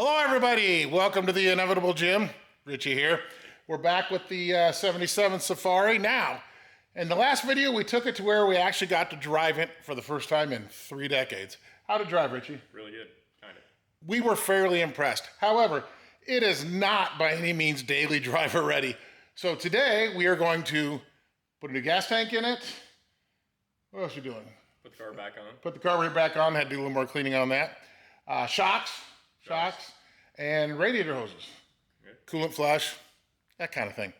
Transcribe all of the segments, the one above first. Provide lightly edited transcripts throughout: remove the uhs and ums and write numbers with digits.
Hello everybody, welcome to the Inevitable Gym. Richie here. We're back with the 77 Safari now. In the last video we took it to where we actually got to drive it for the first time in 3 decades. How'd it drive, Richie? Really good, kind of. We were fairly impressed. However, it is not by any means daily driver ready. So today we are going to put a new gas tank in it. What else are you doing? Put the car back on. Put the carburetor back on, had to do a little more cleaning on that. Shocks, and radiator hoses. Okay. Coolant flush, that kind of thing.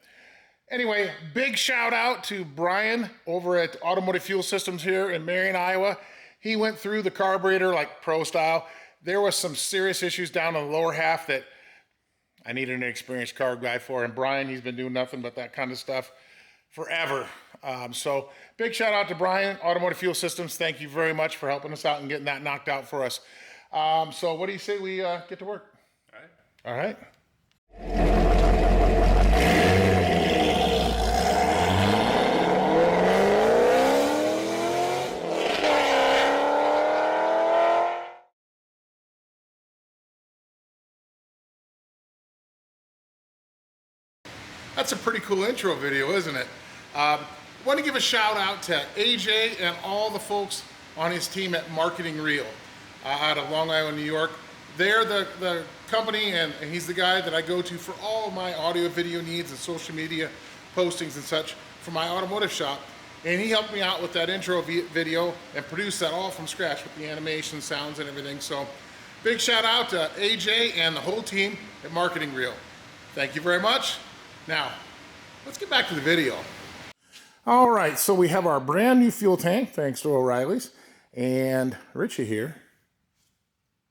Anyway, big shout out to Brian over at Automotive Fuel Systems here in Marion, Iowa. He went through the carburetor like pro style. There was some serious issues down in the lower half that I needed an experienced carb guy for. And Brian, he's been doing nothing but that kind of stuff forever. So big shout out to Brian, Automotive Fuel Systems. Thank you very much for helping us out and getting that knocked out for us. So what do you say we get to work? All right. That's a pretty cool intro video, isn't it? I want to give a shout out to AJ and all the folks on his team at Marketing Real out of Long Island, New York. They're the company, and he's the guy that I go to for all of my audio video needs and social media postings and such for my automotive shop. And he helped me out with that intro video and produced that all from scratch with the animation, sounds, and everything. So big shout out to AJ and the whole team at Marketing Real. Thank you very much. Now, let's get back to the video. All right, so we have our brand new fuel tank, thanks to O'Reilly's, and Richie here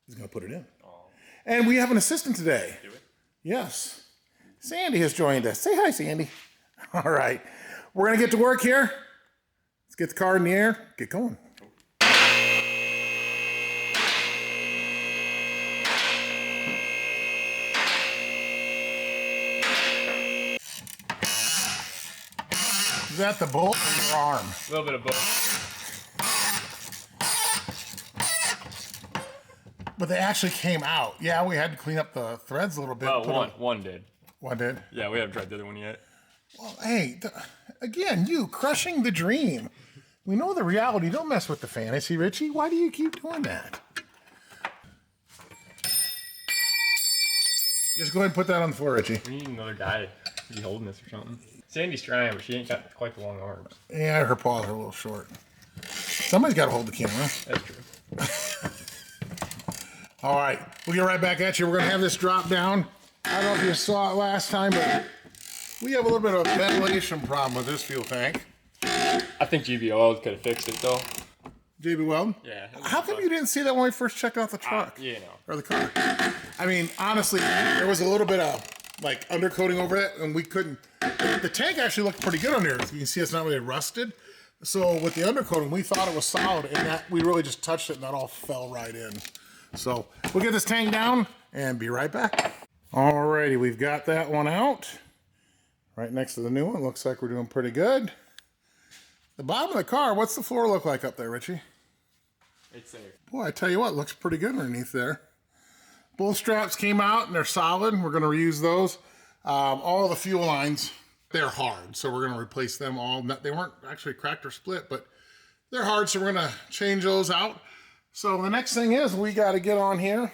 is gonna put it in. And we have an assistant today. Do we? Yes. Sandy has joined us. Say hi, Sandy. All right. We're going to get to work here. Let's get the car in the air. Get going. Is that the bolt or your arm? A little bit of both. But they actually came out. Yeah, we had to clean up the threads a little bit. Well, one did. One did? Yeah, we haven't tried the other one yet. Well, hey, again, you crushing the dream. We know the reality. Don't mess with the fantasy, Richie. Why do you keep doing that? Just go ahead and put that on the floor, Richie. We need another guy to be holding this or something. Sandy's trying, but she ain't got quite the long arms. Yeah, her paws are a little short. Somebody's got to hold the camera. That's true. All right, we'll get right back at you. We're going to have this drop down. I don't know if you saw it last time, but we have a little bit of a ventilation problem with this fuel tank. I think GB Oil could have fixed it, though. JB Weld? Yeah. How come you didn't see that when we first checked out the truck? You know. Or the car? I mean, honestly, there was a little bit of, like, undercoating over it, and we couldn't... The tank actually looked pretty good under here. You can see it's not really rusted. So with the undercoating, we thought it was solid, and that we really just touched it, and that all fell right in. So we'll get this tank down and be right back. Alrighty, we've got that one out. Right next to the new one. Looks like we're doing pretty good. The bottom of the car, what's the floor look like up there, Richie? It's safe. Boy, I tell you what, looks pretty good underneath there. Both straps came out and they're solid. We're gonna reuse those. All the fuel lines, they're hard. So we're gonna replace them all. They weren't actually cracked or split, but they're hard. So we're gonna change those out. So the next thing is we got to get on here,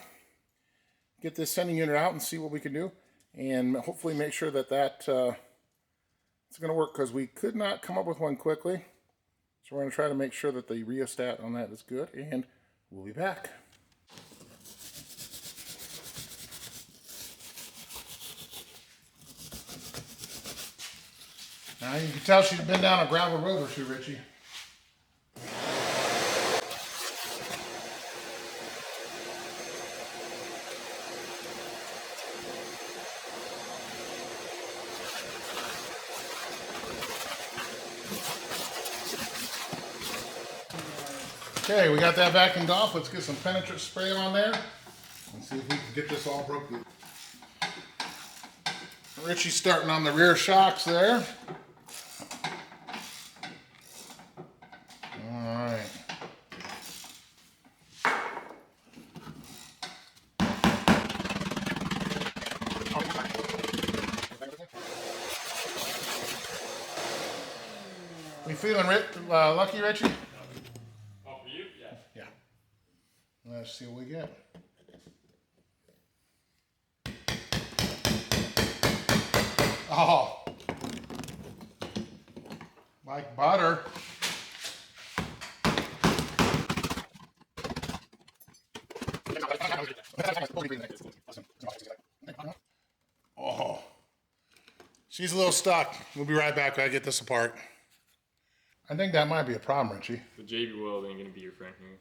get this sending unit out and see what we can do, and hopefully make sure that it's going to work, because we could not come up with one quickly. So we're going to try to make sure that the rheostat on that is good, and we'll be back. Now you can tell she's been down a gravel road or two, Richie. Okay, we got that vacuumed off. Let's get some penetrant spray on there and see if we can get this all broken. Richie's starting on the rear shocks there. feeling lucky, Richie? Oh, for you? Yeah. Yeah. Let's see what we get. Oh. Like butter. Oh. She's a little stuck. We'll be right back. I get this apart. I think that might be a problem, Richie. The JB Weld ain't gonna be your friend here.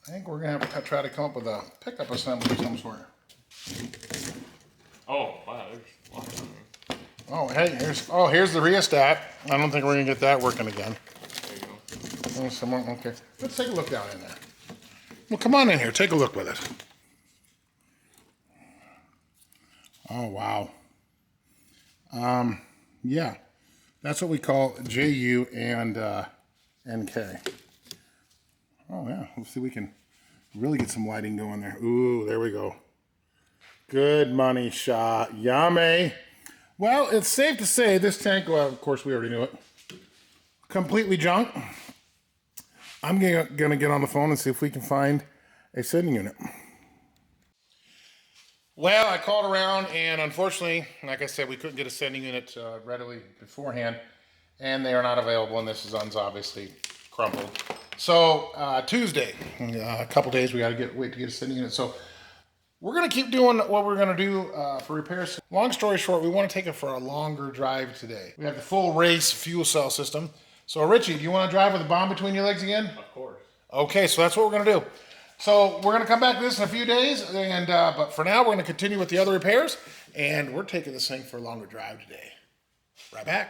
I think we're gonna have to try to come up with a pickup assembly of some sort. Oh, wow, there's a lot on there. Oh, hey, here's the rheostat. I don't think we're gonna get that working again. There you go. Oh, okay, let's take a look down in there. Well, come on in here. Take a look with us. Oh, wow. Yeah, that's what we call JU and NK. Oh, yeah. Let's see if we can really get some lighting going there. Ooh, there we go. Good money shot. Yummy. Well, it's safe to say this tank, well, of course, we already knew it, completely junk. I'm going to get on the phone and see if we can find a sitting unit. Well, I called around, and unfortunately, like I said, we couldn't get a sending unit readily beforehand, and they are not available, and this one's obviously crumpled. So Tuesday, a couple days, we got to wait to get a sending unit. So we're going to keep doing what we're going to do for repairs. Long story short, we want to take it for a longer drive today. We have the full race fuel cell system. So Richie, do you want to drive with a bomb between your legs again? Of course. Okay, so that's what we're going to do. So we're going to come back to this in a few days, and but for now, we're going to continue with the other repairs, and we're taking this thing for a longer drive today. Right back.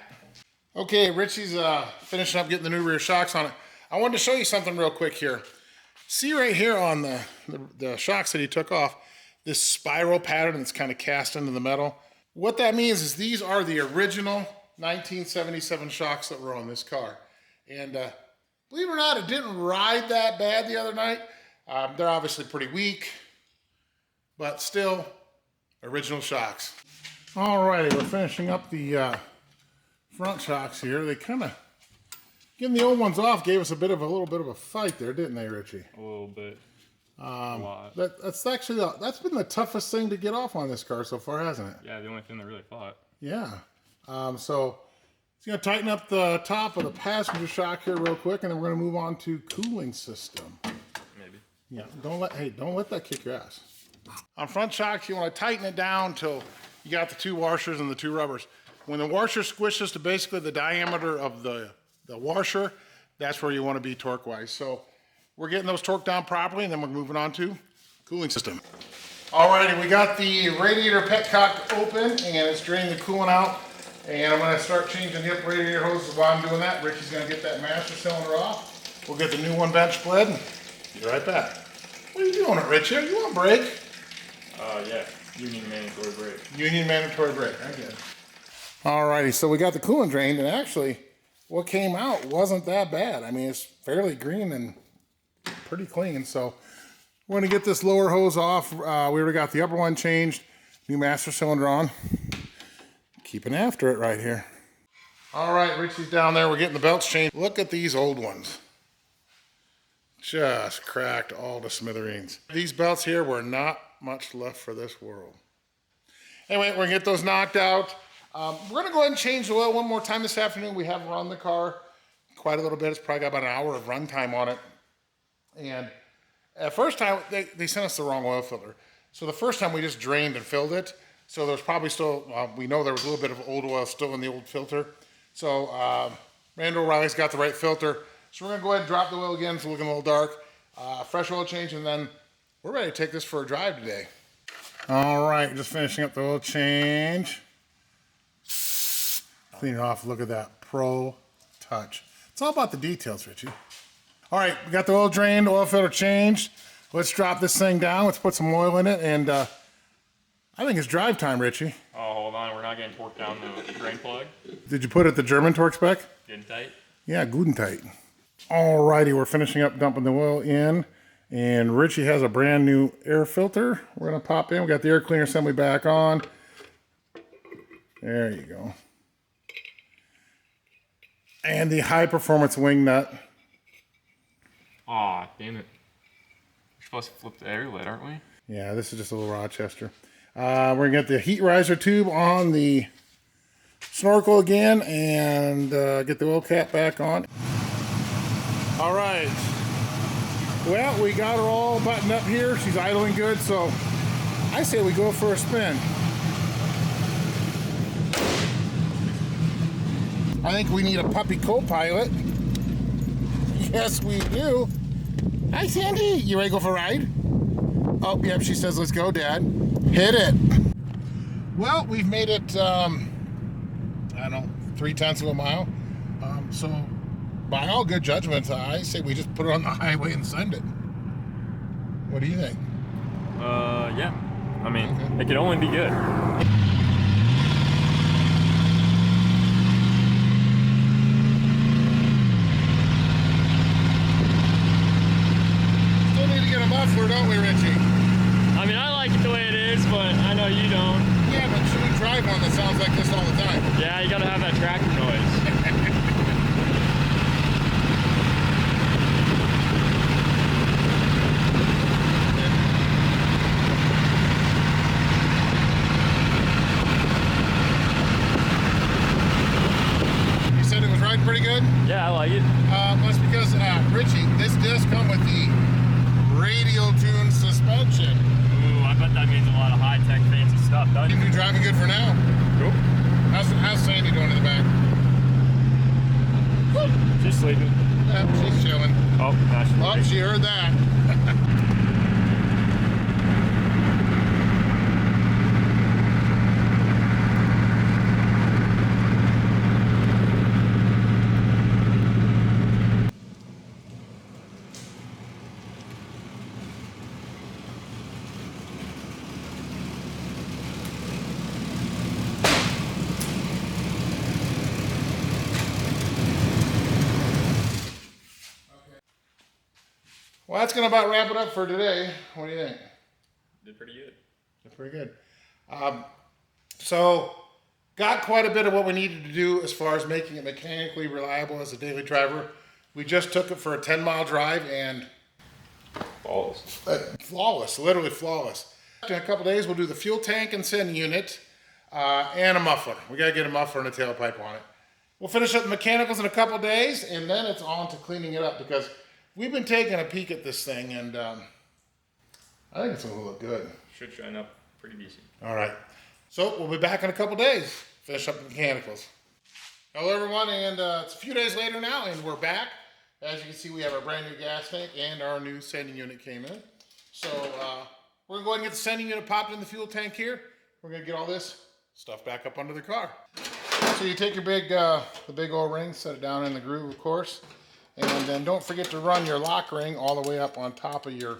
Okay, Richie's finishing up getting the new rear shocks on it. I wanted to show you something real quick here. See right here on the shocks that he took off, this spiral pattern that's kind of cast into the metal. What that means is these are the original 1977 shocks that were on this car. And believe it or not, it didn't ride that bad the other night. They're obviously pretty weak, but still original shocks. Alrighty, we're finishing up the front shocks here. They kind of, getting the old ones off gave us a little bit of a fight there, didn't they, Richie? A little bit. A lot. That's been the toughest thing to get off on this car so far, hasn't it? Yeah, the only thing that really fought. Yeah. So it's going to tighten up the top of the passenger shock here real quick, and then we're going to move on to cooling system. Maybe. Yeah. Don't let that kick your ass. On front shocks, you want to tighten it down till you got the two washers and the two rubbers. When the washer squishes to basically the diameter of the washer, that's where you want to be torque-wise. So we're getting those torqued down properly, and then we're moving on to cooling system. Alrighty, we got the radiator petcock open, and it's draining the coolant out. And I'm going to start changing the radiator hoses while I'm doing that. Richie's going to get that master cylinder off. We'll get the new one bench split. Be right back. What are you doing, Richie? Are you on break? Yeah. Union mandatory brake. Union mandatory brake. I get it. Alrighty, so we got the coolant drained, and actually, what came out wasn't that bad. I mean, it's fairly green and pretty clean. So we're going to get this lower hose off. We already got the upper one changed. New master cylinder on. Keeping after it right here. All right, Richie's down there. We're getting the belts changed. Look at these old ones. Just cracked all to smithereens. These belts here were not much left for this world. Anyway, we're going to get those knocked out. We're going to go ahead and change the oil one more time this afternoon. We have run the car quite a little bit. It's probably got about an hour of run time on it. And at first time, they sent us the wrong oil filter. So the first time we just drained and filled it. So there's probably still, we know there was a little bit of old oil still in the old filter. So Randall O'Reilly's got the right filter. So we're going to go ahead and drop the oil again. It's looking a little dark. Fresh oil change, and then we're ready to take this for a drive today. All right, just finishing up the oil change. Clean it off. Look at that. Pro touch. It's all about the details, Richie. All right, we got the oil drained, oil filter changed. Let's drop this thing down. Let's put some oil in it, and I think it's drive time, Richie. Oh, hold on. We're not getting torqued down the drain plug. Did you put it the German torque spec? Getting tight? Yeah, good and tight. All righty, we're finishing up dumping the oil in, and Richie has a brand new air filter. We're going to pop in. We got the air cleaner assembly back on. There you go. and the high performance wing nut. Aw, damn it. We're supposed to flip the air lid, aren't we? Yeah, this is just a little Rochester. We're gonna get the heat riser tube on the snorkel again and get the oil cap back on. All right. Well, we got her all buttoned up here. She's idling good, so I say we go for a spin. I think we need a puppy co-pilot. Yes, we do. Hi, Sandy. You ready to go for a ride? Oh, yep, she says, let's go, Dad. Hit it. Well, we've made it, I don't know, 3/10 of a mile. So, by all good judgment, I say we just put it on the highway and send it. What do you think? Yeah. I mean, okay. It could only be good. Still need to get a muffler, don't we, Richie? I mean, I like it the way it is, but I know you don't. Yeah, but should we drive one that sounds like this all the time? Yeah, you gotta have that tractor noise. Pretty good? Yeah, I like it. That's because, Richie, this does come with the radial tune suspension. Ooh, I bet that means a lot of high-tech fancy stuff, doesn't it? You driving good for now? Cool. How's Sandy doing in the back? She's sleeping. Yeah, she's chilling. Oh, now she heard that. Well, that's going to about wrap it up for today. What do you think? Did pretty good. Did pretty good. So, got quite a bit of what we needed to do as far as making it mechanically reliable as a daily driver. We just took it for a 10-mile drive and... Flawless. Flawless, literally flawless. In a couple days, we'll do the fuel tank and sending unit and a muffler. We got to get a muffler and a tailpipe on it. We'll finish up the mechanicals in a couple days, and then it's on to cleaning it up because we've been taking a peek at this thing, and I think it's going to look good. Should shine up pretty decent. All right. So we'll be back in a couple days. Finish up the mechanicals. Hello, everyone, and it's a few days later now, and we're back. As you can see, we have our brand new gas tank, and our new sending unit came in. So we're going to go ahead and get the sending unit popped in the fuel tank here. We're going to get all this stuff back up under the car. So you take your the big old ring, set it down in the groove, of course. And then don't forget to run your lock ring all the way up on top of your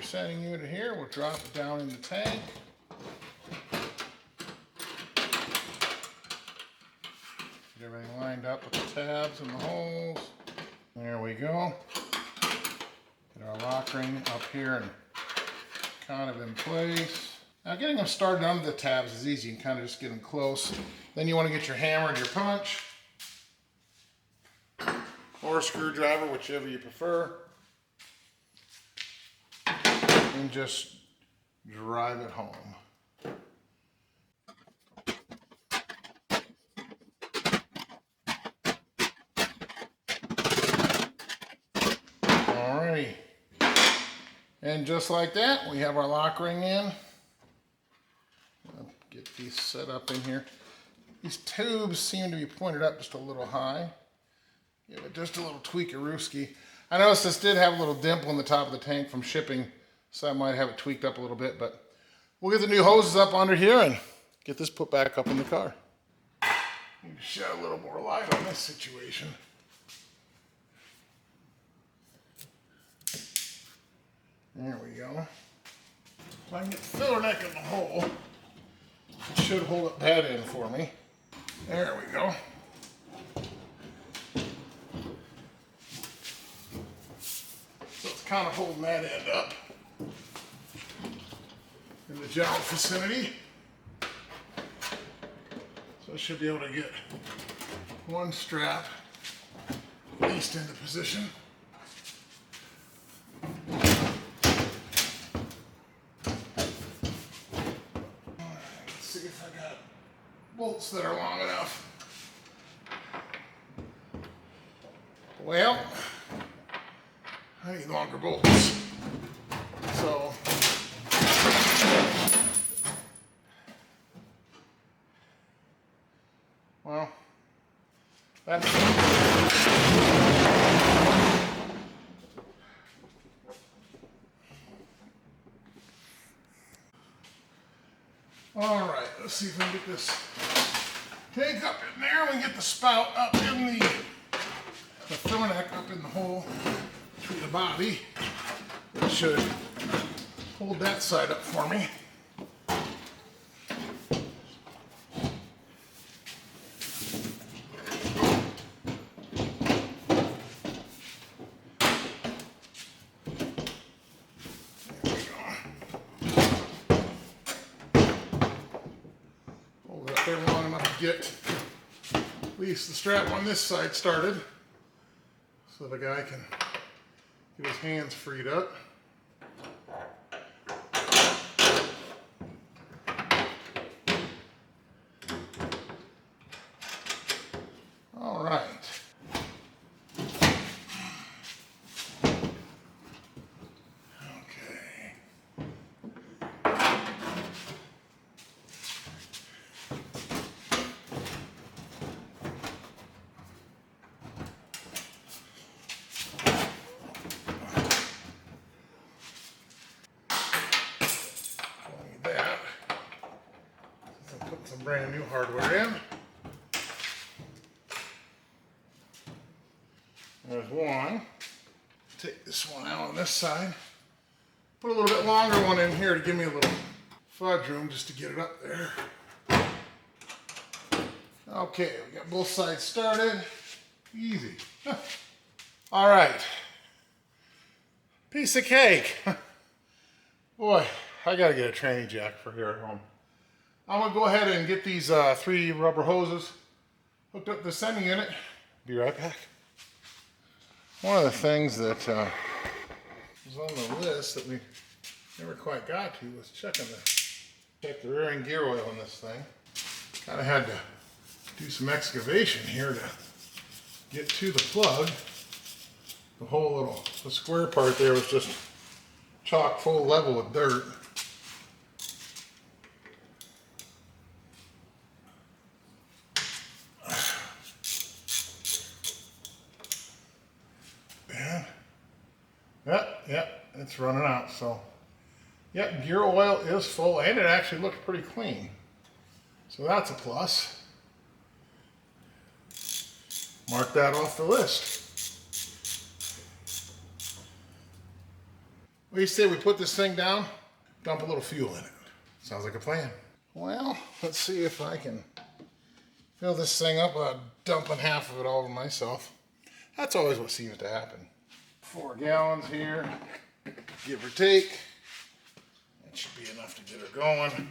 sending unit here. We'll drop it down in the tank. Get everything lined up with the tabs and the holes. There we go. Get our lock ring up here and kind of in place. Now getting them started under the tabs is easy. You can kind of just get them close. Then you want to get your hammer and your punch. Or a screwdriver, whichever you prefer. And just drive it home. Alrighty. And just like that, we have our lock ring in. I'll get these set up in here. These tubes seem to be pointed up just a little high. Give it just a little tweak-a-rooski. I noticed this did have a little dimple in the top of the tank from shipping, so I might have it tweaked up a little bit, but we'll get the new hoses up under here and get this put back up in the car. Need to shed a little more light on this situation. There we go. If I can get the filler neck in the hole, it should hold it that in for me. There we go. So it's kind of holding that end up in the general vicinity. So So I should be able to get one strap at least into position. Let's see if I got bolts that are long enough. Well, I need longer bolts. So well, that's all right. Let's see if we can get this tank up in there. We can get the spout up in the neck up in the hole between the body. It should hold that side up for me. Hold it up there long enough to get at least the strap on this side started, so the guy can get his hands freed up. All right. Okay. Some brand new hardware in. There's one. Take this one out on this side. Put a little bit longer one in here to give me a little fudge room just to get it up there. Okay, we got both sides started. Easy. All right. Piece of cake. Boy, I gotta get a tranny jack for here at home. I'm gonna go ahead and get these 3 rubber hoses hooked up to the sending unit. Be right back. One of the things that was on the list that we never quite got to was check the rear end gear oil in this thing. Kind of had to do some excavation here to get to the plug. The whole the square part there was just chock full level with dirt. Yep, it's running out. So, yep, gear oil is full, and it actually looks pretty clean. So that's a plus. Mark that off the list. What do you say we put this thing down, dump a little fuel in it? Sounds like a plan. Well, let's see if I can fill this thing up without dumping half of it all over myself. That's always what seems to happen. 4 gallons here, give or take. That should be enough to get her going.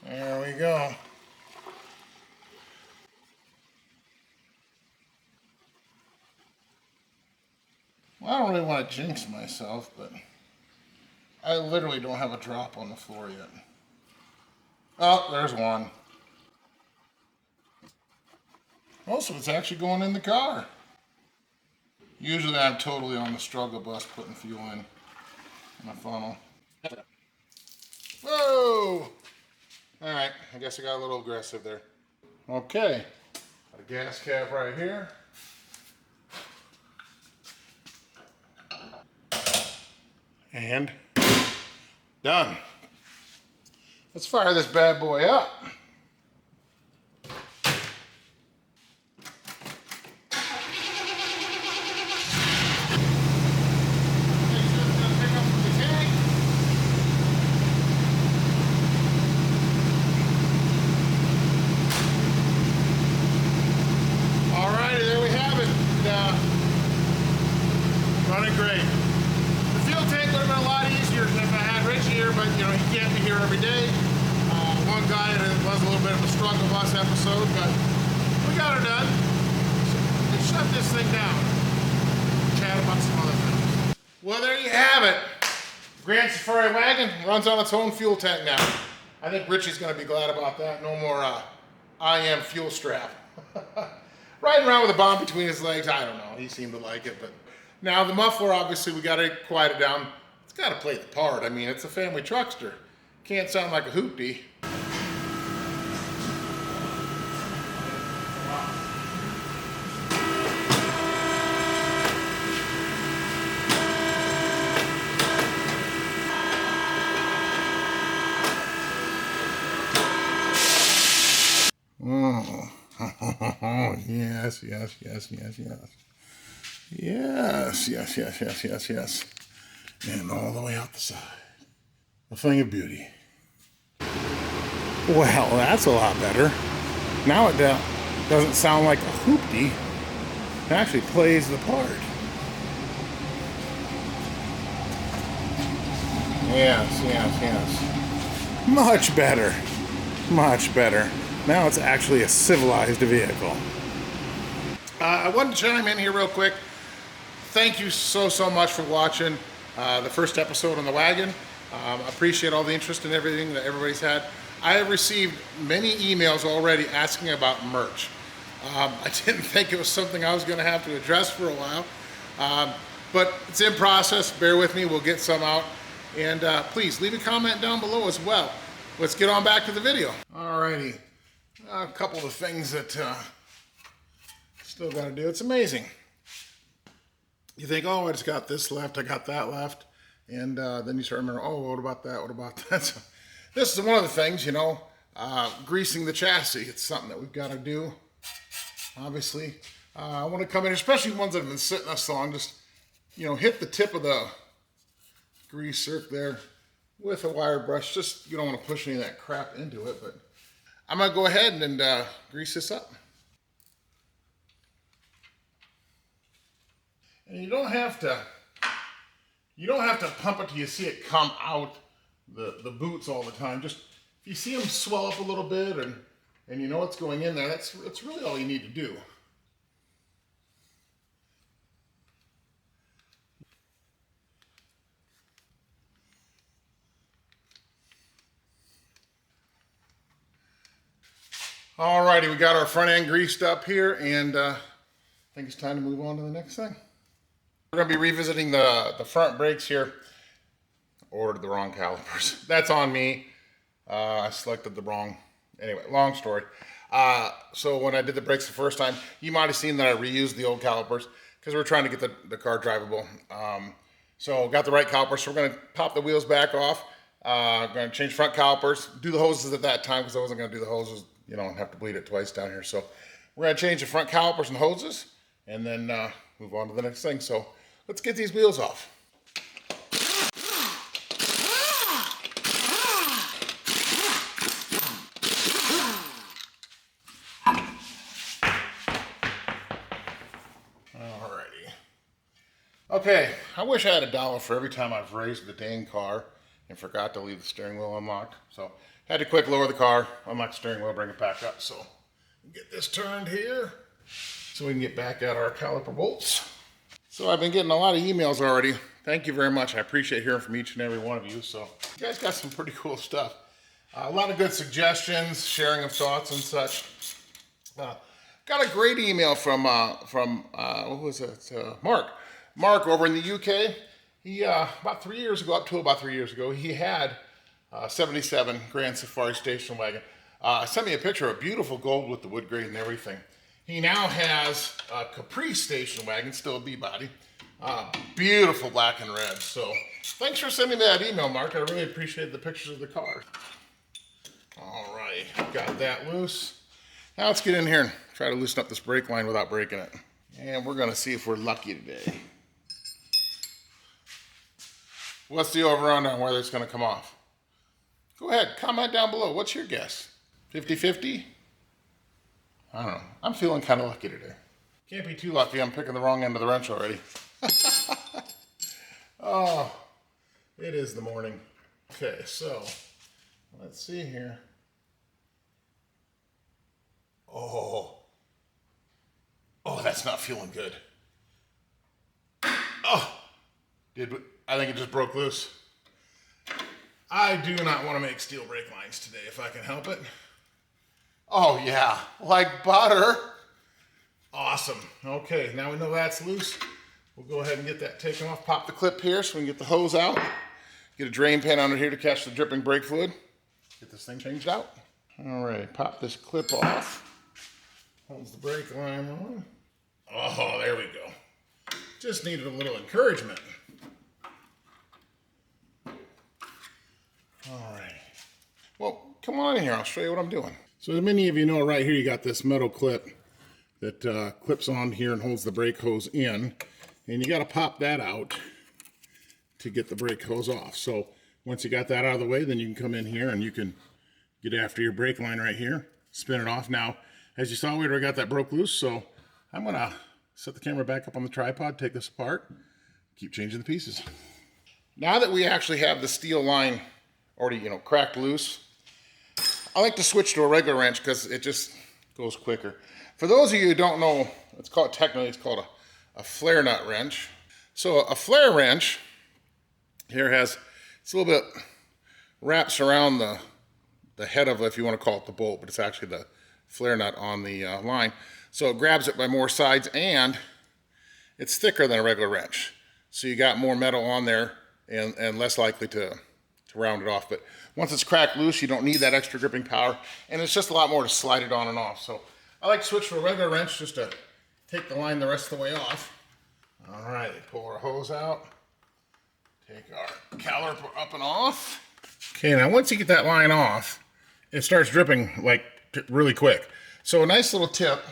There we go. Well, I don't really want to jinx myself, but I literally don't have a drop on the floor yet. Oh, there's one. Most of it's actually going in the car. Usually I'm totally on the struggle bus putting fuel in my funnel. Whoa! Alright, I guess I got a little aggressive there. Okay, got a gas cap right here. And done. Let's fire this bad boy up. Running great. The fuel tank would have been a lot easier if I had Rich here, but you know, he can't be here every day. one guy, and it was a little bit of a struggle bus episode, but we got her done. So let's shut this thing down. Chat about some other things. Well, there you have it. Grand Safari wagon runs on its own fuel tank now. I think Richie's going to be glad about that. No more IM fuel strap. Riding around with a bomb between his legs, I don't know. He seemed to like it, but now the muffler, obviously, we got to quiet it down. It's got to play the part. I mean, it's a family truckster. Can't sound like a hoopty. Oh, yes, yes, yes, yes, yes. Yes, yes, yes, yes, yes, yes. And all the way out the side. A thing of beauty. Well, that's a lot better. Now it doesn't sound like a hoopty. It actually plays the part. Yes, yes, yes. Much better. Much better. Now it's actually a civilized vehicle. I wanted to chime in here real quick. Thank you so much for watching the first episode on the wagon. I appreciate all the interest and everything that everybody's had. I have received many emails already asking about merch. I didn't think it was something I was going to have to address for a while, but it's in process. Bear with me, we'll get some out. And please leave a comment down below as well. Let's get on back to the video. Alrighty, a couple of things that still got to do. It's amazing. You think, oh, I just got this left, I got that left, and then you start remembering, oh, what about that, what about that? So this is one of the things, you know, greasing the chassis. It's something that we've got to do, obviously. I want to come in, especially ones that have been sitting us long, just, you know, hit the tip of the grease circ there with a wire brush. Just, you don't want to push any of that crap into it, but I'm going to go ahead and grease this up. And you don't have to pump it till you see it come out the boots all the time. Just if you see them swell up a little bit and you know what's going in there, that's really all you need to do. Alrighty, we got our front end greased up here, and I think it's time to move on to the next thing. We're going to be revisiting the front brakes here. Ordered the wrong calipers. That's on me. I selected the wrong. Anyway, long story. So when I did the brakes the first time, you might have seen that I reused the old calipers because we're trying to get the car drivable. So got the right calipers. So we're going to pop the wheels back off. Going to change front calipers. Do the hoses at that time because I wasn't going to do the hoses. You know, and have to bleed it twice down here. So we're going to change the front calipers and hoses, and then move on to the next thing. So let's get these wheels off. Alrighty. Okay, I wish I had $1 for every time I've raised the dang car and forgot to leave the steering wheel unlocked. So had to quick lower the car, unlock the steering wheel, bring it back up. So get this turned here so we can get back at our caliper bolts. So I've been getting a lot of emails already. Thank you very much. I appreciate hearing from each and every one of you. So you guys got some pretty cool stuff. A lot of good suggestions, sharing of thoughts and such. Got a great email from what was it? Mark. Mark over in the UK. He about 3 years ago, he had 77 Grand Safari station wagon. Sent me a picture of a beautiful gold with the wood grain and everything. He now has a Capri station wagon, still a B-body. Beautiful black and red. So thanks for sending me that email, Mark. I really appreciate the pictures of the car. All right, got that loose. Now let's get in here and try to loosen up this brake line without breaking it. And we're gonna see if we're lucky today. What's the over-under on whether it's gonna come off? Go ahead, comment down below. What's your guess? 50-50? I don't know. I'm feeling kind of lucky today. Can't be too lucky. I'm picking the wrong end of the wrench already. Oh, it is the morning. Okay, so let's see here. Oh, that's not feeling good. Oh, I think it just broke loose. I do not want to make steel brake lines today if I can help it. Oh yeah, like butter. Awesome. Okay, now we know that's loose. We'll go ahead and get that taken off. Pop the clip here so we can get the hose out. Get a drain pan under here to catch the dripping brake fluid. Get this thing changed out. All right, pop this clip off. Holds the brake line on. Oh, there we go. Just needed a little encouragement. All right. Well, come on in here. I'll show you what I'm doing. So as many of you know, right here you got this metal clip that clips on here and holds the brake hose in. And you got to pop that out to get the brake hose off. So once you got that out of the way, then you can come in here and you can get after your brake line right here, spin it off. Now, as you saw, we already got that broke loose, so I'm gonna set the camera back up on the tripod, take this apart, keep changing the pieces. Now that we actually have the steel line already, cracked loose, I like to switch to a regular wrench because it just goes quicker. For those of you who don't know, it's called a flare nut wrench. So a flare wrench here it's a little bit wraps around the head of, if you want to call it the bolt, but it's actually the flare nut on the line. So it grabs it by more sides and it's thicker than a regular wrench. So you got more metal on there and less likely to round it off. But once it's cracked loose, you don't need that extra gripping power, and it's just a lot more to slide it on and off. So I like to switch to a regular wrench just to take the line the rest of the way off. All right, pull our hose out, take our caliper up and off. Okay, now once you get that line off, it starts dripping like really quick. So a nice little tip,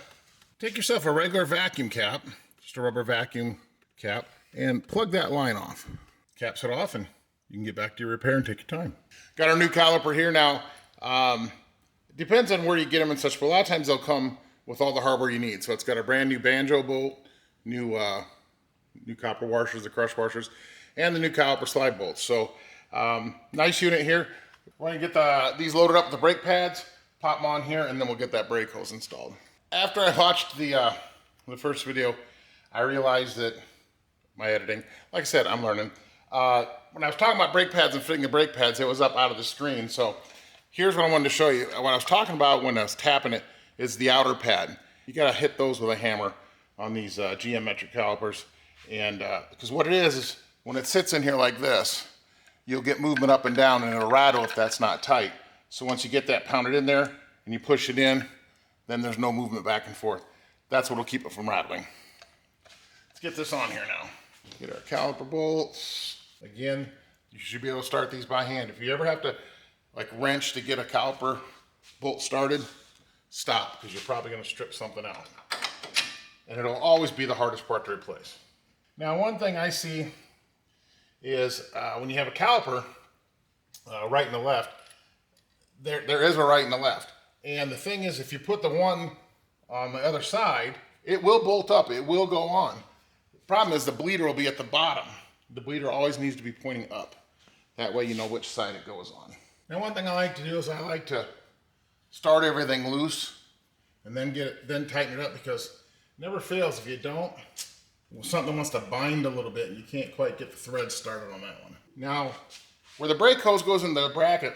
take yourself a regular vacuum cap, just a rubber vacuum cap, and plug that line off. Caps it off and you can get back to your repair and take your time. Got our new caliper here now. It depends on where you get them and such, but a lot of times they'll come with all the hardware you need. So it's got a brand new banjo bolt, new copper washers, the crush washers, and the new caliper slide bolts. So nice unit here. We're gonna get these loaded up with the brake pads, pop them on here, and then we'll get that brake hose installed. After I watched the first video, I realized that my editing, like I said, I'm learning. When I was talking about brake pads and fitting the brake pads, it was up out of the screen. So here's what I wanted to show you. What I was talking about when I was tapping it is the outer pad. You gotta hit those with a hammer on these geometric calipers. And because what it is when it sits in here like this, you'll get movement up and down and it'll rattle if that's not tight. So once you get that pounded in there and you push it in, then there's no movement back and forth. That's what'll keep it from rattling. Let's get this on here now. Get our caliper bolts. Again, you should be able to start these by hand. If you ever have to wrench to get a caliper bolt started, stop, because you're probably gonna strip something out. And it'll always be the hardest part to replace. Now, one thing I see is when you have a caliper, right and the left, there is a right and a left. And the thing is, if you put the one on the other side, it will bolt up, it will go on. The problem is the bleeder will be at the bottom. The bleeder always needs to be pointing up. That way you know which side it goes on. Now, one thing I like to do is I like to start everything loose and then tighten it up, because it never fails if you don't. Something wants to bind a little bit and you can't quite get the thread started on that one. Now, where the brake hose goes in the bracket,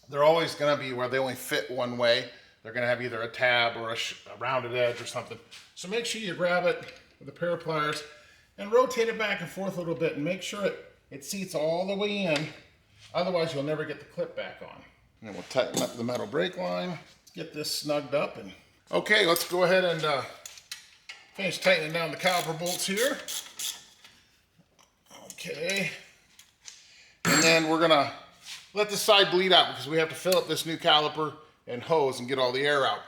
they're always gonna be where they only fit one way. They're gonna have either a tab or a rounded edge or something. So make sure you grab it with a pair of pliers and rotate it back and forth a little bit and make sure it seats all the way in. Otherwise, you'll never get the clip back on. And then we'll tighten up the metal brake line. Get this snugged up. And okay, let's go ahead and finish tightening down the caliper bolts here. Okay. And then we're gonna let this side bleed out because we have to fill up this new caliper and hose and get all the air out.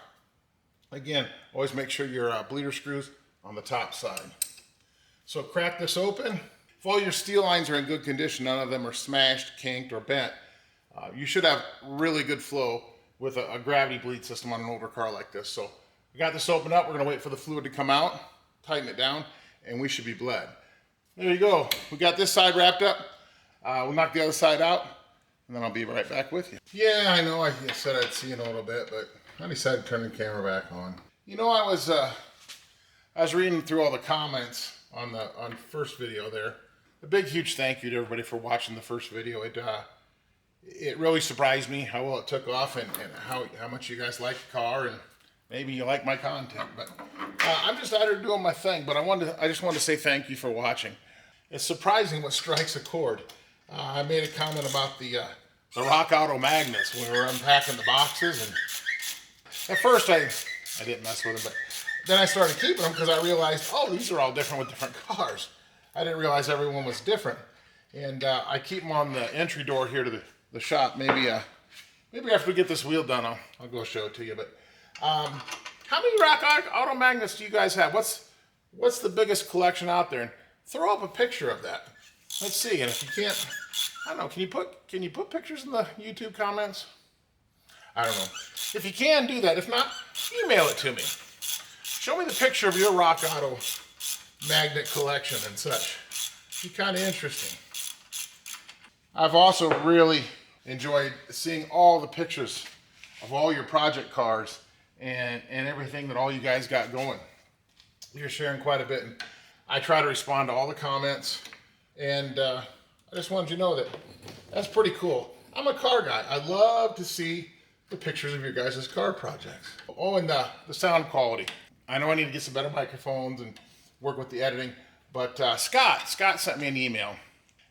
Again, always make sure your bleeder screws on the top side. So crack this open. If all your steel lines are in good condition, none of them are smashed, kinked, or bent, you should have really good flow with a gravity bleed system on an older car like this. So we got this opened up. We're gonna wait for the fluid to come out, tighten it down, and we should be bled. There you go. We got this side wrapped up. We'll knock the other side out, and then I'll be right back with you. Yeah, I know I said I'd see you in a little bit, but I decided to turn the camera back on. You know, I was reading through all the comments on the first video there. A big, huge thank you to everybody for watching the first video. It really surprised me how well it took off and how much you guys like the car and maybe you like my content. But I'm just out here doing my thing. But I just wanted to say thank you for watching. It's surprising what strikes a chord. I made a comment about the Rock Auto magnets when we were unpacking the boxes, and at first I didn't mess with them, but then I started keeping them because I realized, oh, these are all different with different cars. I didn't realize everyone was different, and I keep them on the entry door here to the shop. Maybe after we get this wheel done, I'll go show it to you. But how many Rock Auto magnets do you guys have? What's the biggest collection out there? And throw up a picture of that. Let's see. And if you can't, I don't know. Can you put pictures in the YouTube comments? I don't know. If you can, do that. If not, email it to me. Show me the picture of your Rock Auto magnet collection and such. It'd be kind of interesting. I've also really enjoyed seeing all the pictures of all your project cars and everything that all you guys got going. You're sharing quite a bit, and I try to respond to all the comments, and I just wanted you to know that that's pretty cool. I'm a car guy. I love to see the pictures of your guys' car projects. Oh, and the sound quality. I know I need to get some better microphones and work with the editing, but Scott sent me an email,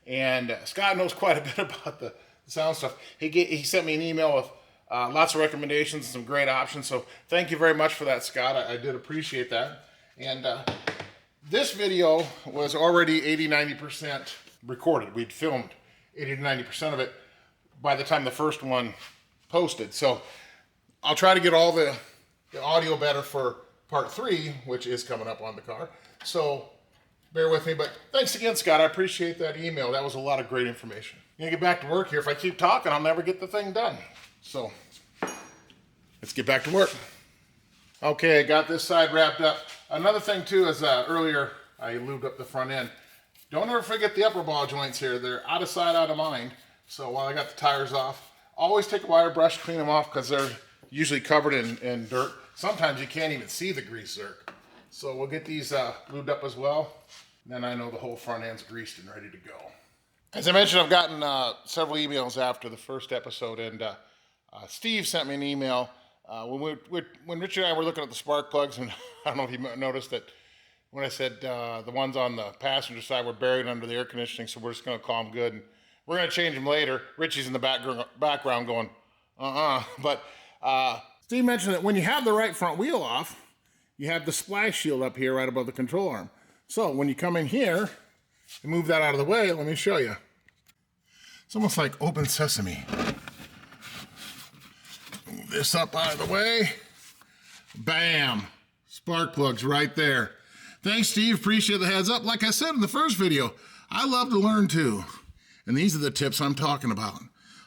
and Scott knows quite a bit about the sound stuff. He sent me an email with lots of recommendations and some great options, so thank you very much for that, Scott. I did appreciate that. And this video was already 80-90% recorded. We'd filmed 80-90% of it by the time the first one posted. So I'll try to get all the audio better for part 3, which is coming up on the car. So bear with me, but thanks again, Scott. I appreciate that email. That was a lot of great information. I'm gonna get back to work here. If I keep talking, I'll never get the thing done. So let's get back to work. Okay, I got this side wrapped up. Another thing too is earlier I lubed up the front end. Don't ever forget the upper ball joints here. They're out of sight, out of mind. So while I got the tires off, always take a wire brush, clean them off because they're usually covered in dirt. Sometimes you can't even see the grease zerk. So we'll get these lubed up as well. Then I know the whole front end's greased and ready to go. As I mentioned, I've gotten several emails after the first episode, and Steve sent me an email when Richard and I were looking at the spark plugs, and I don't know if you noticed that when I said the ones on the passenger side were buried under the air conditioning, so we're just going to call them good. And we're going to change them later. Richie's in the background going, But Steve mentioned that when you have the right front wheel off, you have the splash shield up here right above the control arm. So when you come in here and move that out of the way, let me show you. It's almost like open sesame. Move this up out of the way. Bam! Spark plugs right there. Thanks, Steve. Appreciate the heads up. Like I said in the first video, I love to learn too. And these are the tips I'm talking about.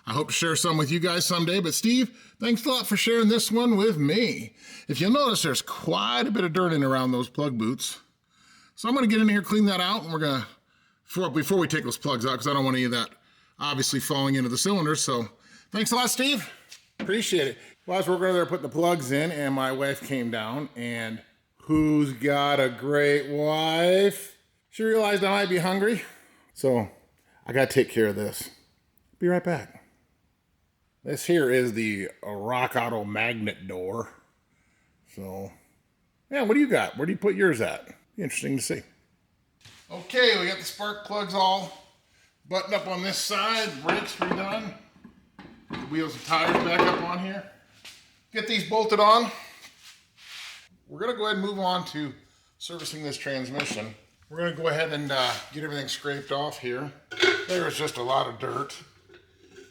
I hope to share some with you guys someday, but Steve, thanks a lot for sharing this one with me. If you'll notice, there's quite a bit of dirt in around those plug boots. So I'm going to get in here, clean that out, and we're going to, before we take those plugs out, because I don't want any of that obviously falling into the cylinders. So thanks a lot, Steve. Appreciate it. Well, I was working over there putting the plugs in, and my wife came down, and who's got a great wife? She realized I might be hungry, so I got to take care of this. Be right back. This here is the Rock Auto magnet door. So, yeah, what do you got? Where do you put yours at? Be interesting to see. Okay, we got the spark plugs all buttoned up on this side, brakes redone. Get the wheels and tires back up on here. Get these bolted on. We're gonna go ahead and move on to servicing this transmission. We're gonna go ahead and get everything scraped off here. There's just a lot of dirt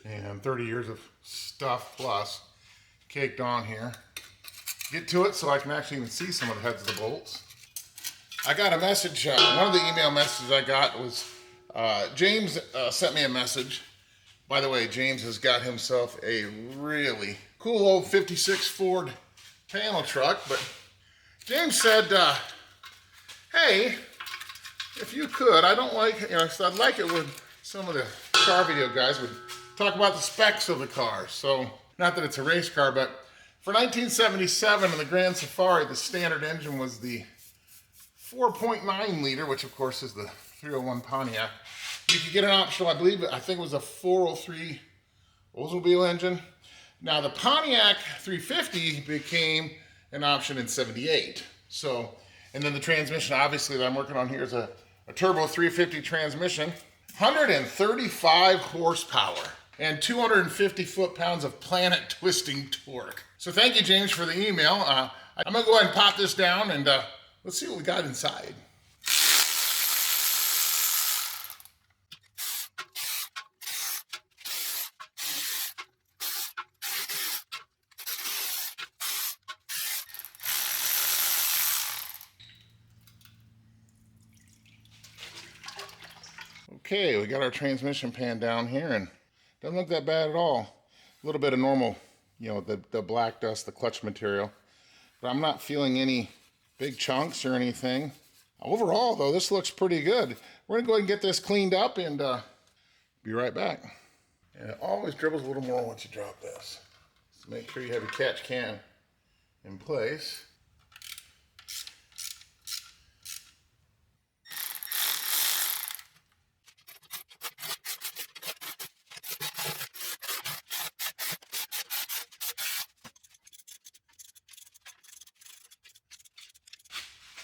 and 30 years of stuff plus caked on here. Get to it so I can actually even see some of the heads of the bolts. I got a message, one of the email messages I got was, James sent me a message. By the way, James has got himself a really cool old 56 Ford panel truck, but James said, hey, if you could, I don't like, so I'd like it when some of the car video guys would talk about the specs of the car. So, not that it's a race car, but For 1977 in the Grand Safari, the standard engine was the 4.9 liter, which of course is the 301 Pontiac. You could get an optional, I think it was a 403 Oldsmobile engine. Now the Pontiac 350 became an option in 78. So, and then the transmission, obviously, that I'm working on here is a turbo 350 transmission, 135 horsepower and 250 foot-pounds of planet-twisting torque. So thank you, James, for the email. I'm gonna go ahead and pop this down and let's see what we got inside. Okay, we got our transmission pan down here and doesn't look that bad at all. A little bit of normal, you know, the black dust, the clutch material. But I'm not feeling any big chunks or anything. Overall, though, this looks pretty good. We're gonna go ahead and get this cleaned up and be right back. And it always dribbles a little more once you drop this. So make sure you have your catch can in place.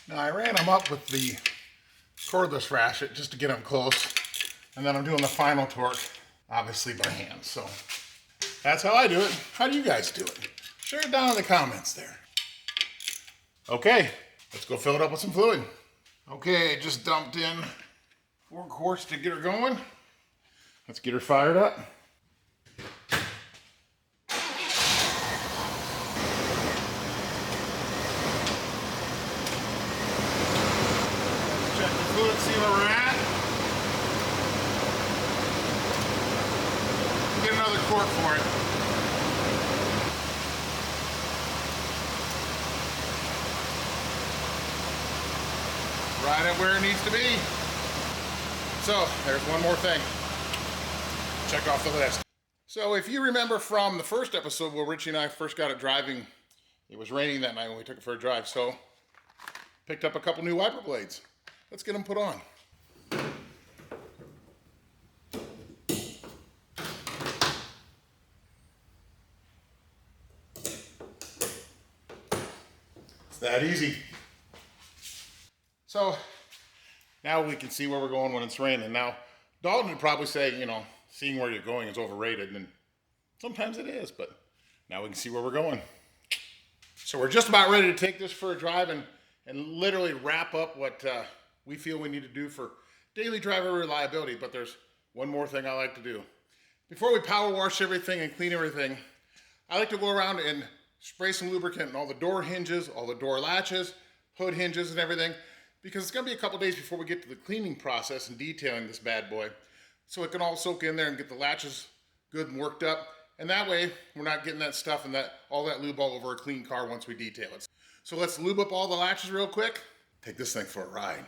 Now I ran them up with the cordless ratchet just to get them close, and then I'm doing the final torque, obviously by hand. So that's how I do it. How do you guys do it? Share it down in the comments there. Okay, let's go fill it up with some fluid. Okay, just dumped in 4 quarts to get her going. Let's get her fired up. See where we're at. Get another quart for it. Right at where it needs to be. So there's one more thing. Check off the list. So if you remember from the first episode where Richie and I first got it driving, it was raining that night when we took it for a drive. So picked up a couple new wiper blades. Let's get them put on. It's that easy. So now we can see where we're going when it's raining. Now, Dalton would probably say, you know, seeing where you're going is overrated, and sometimes it is, but now we can see where we're going. So we're just about ready to take this for a drive and literally wrap up what we feel we need to do for daily driver reliability. But there's one more thing I like to do. Before we power wash everything and clean everything, I like to go around and spray some lubricant on all the door hinges, all the door latches, hood hinges and everything, because it's gonna be a couple days before we get to the cleaning process and detailing this bad boy. So it can all soak in there and get the latches good and worked up. And that way we're not getting that stuff and all that lube all over a clean car once we detail it. So let's lube up all the latches real quick. Take this thing for a ride.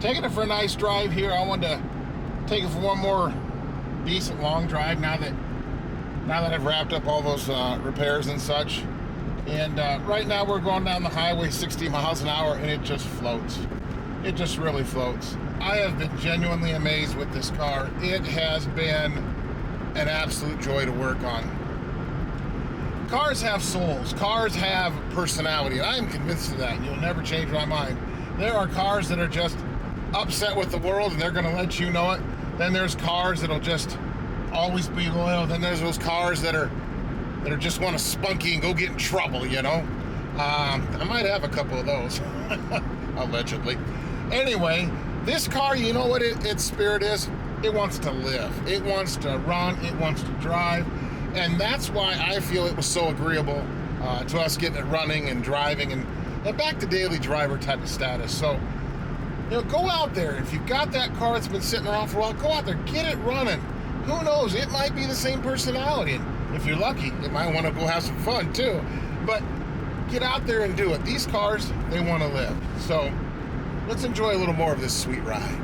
Taking it for a nice drive here. I wanted to take it for one more decent long drive now that I've wrapped up all those repairs and such. And right now we're going down the highway 60 miles an hour and it just floats. It just really floats. I have been genuinely amazed with this car. It has been an absolute joy to work on. Cars have souls. Cars have personality. I am convinced of that, and you'll never change my mind. There are cars that are just upset with the world and they're going to let you know it. Then there's cars that'll just always be loyal. Then there's those cars that are just want to spunky and go get in trouble, you know. I might have a couple of those, allegedly. Anyway, this car, you know what its spirit is? It wants to live. It wants to run. It wants to drive. And that's why I feel it was so agreeable to us getting it running and driving and back to daily driver type of status. So, go out there. If you've got that car that's been sitting around for a while, go out there, get it running. Who knows? It might be the same personality. And if you're lucky, it might want to go have some fun too. But get out there and do it. These cars, they want to live. So let's enjoy a little more of this sweet ride.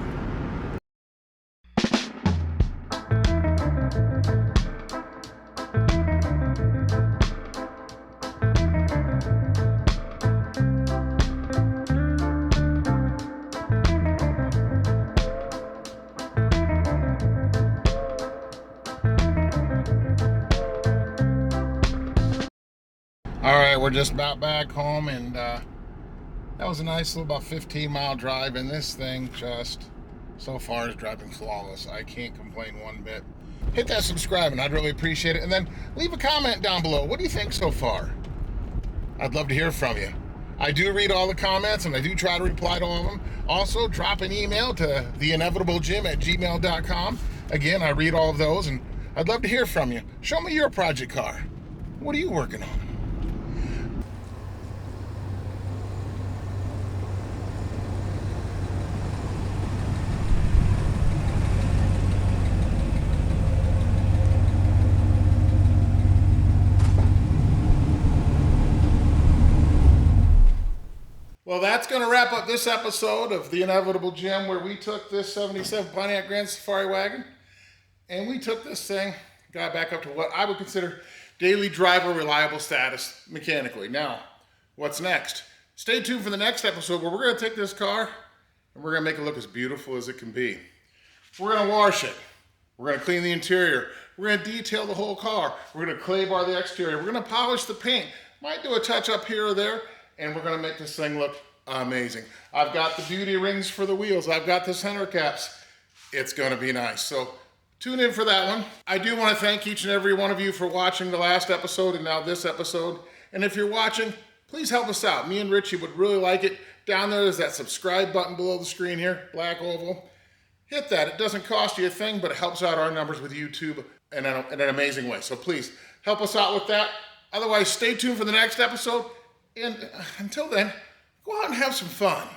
All right, we're just about back home, and that was a nice little about 15-mile drive, and this thing just so far is driving flawless. I can't complain one bit. Hit that subscribe, and I'd really appreciate it. And then leave a comment down below. What do you think so far? I'd love to hear from you. I do read all the comments, and I do try to reply to all of them. Also, drop an email to theinevitablejim@gmail.com. Again, I read all of those, and I'd love to hear from you. Show me your project car. What are you working on? Well, that's going to wrap up this episode of The Inevitable Jim, where we took this 77 Pontiac Grand Safari wagon and we took this thing, got back up to what I would consider daily driver reliable status mechanically. Now, what's next? Stay tuned for the next episode where we're going to take this car and we're going to make it look as beautiful as it can be. We're going to wash it. We're going to clean the interior. We're going to detail the whole car. We're going to clay bar the exterior. We're going to polish the paint. Might do a touch up here or there. And we're going to make this thing look amazing. I've got the beauty rings for the wheels. I've got the center caps. It's going to be nice. So tune in for that one. I do want to thank each and every one of you for watching the last episode and now this episode. And if you're watching, please help us out. Me and Richie would really like it. Down there is that subscribe button below the screen here, black oval. Hit that. It doesn't cost you a thing, but it helps out our numbers with YouTube in an amazing way. So please help us out with that. Otherwise, stay tuned for the next episode. And until then, go out and have some fun.